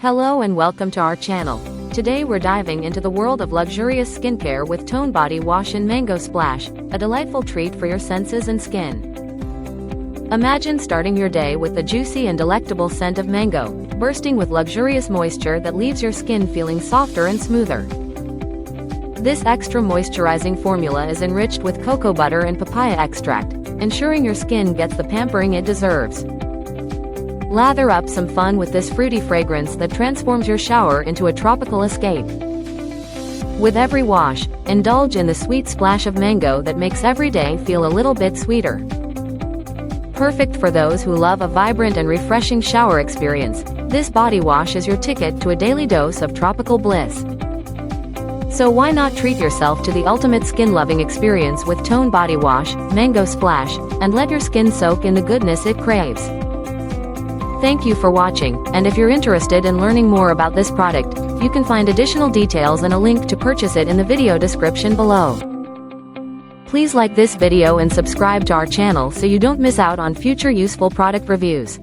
Hello and welcome to our channel. Today we're diving into the world of luxurious skincare with Tone Body Wash in Mango Splash, a delightful treat for your senses and skin. Imagine starting your day with the juicy and delectable scent of mango, bursting with luxurious moisture that leaves your skin feeling softer and smoother. This extra moisturizing formula is enriched with cocoa butter and papaya extract, ensuring your skin gets the pampering it deserves. Lather up some fun with this fruity fragrance that transforms your shower into a tropical escape. With every wash, indulge in the sweet splash of mango that makes every day feel a little bit sweeter. Perfect for those who love a vibrant and refreshing shower experience, this body wash is your ticket to a daily dose of tropical bliss. So why not treat yourself to the ultimate skin-loving experience with Tone Body Wash, Mango Splash, and let your skin soak in the goodness it craves. Thank you for watching, and if you're interested in learning more about this product, you can find additional details and a link to purchase it in the video description below. Please like this video and subscribe to our channel so you don't miss out on future useful product reviews.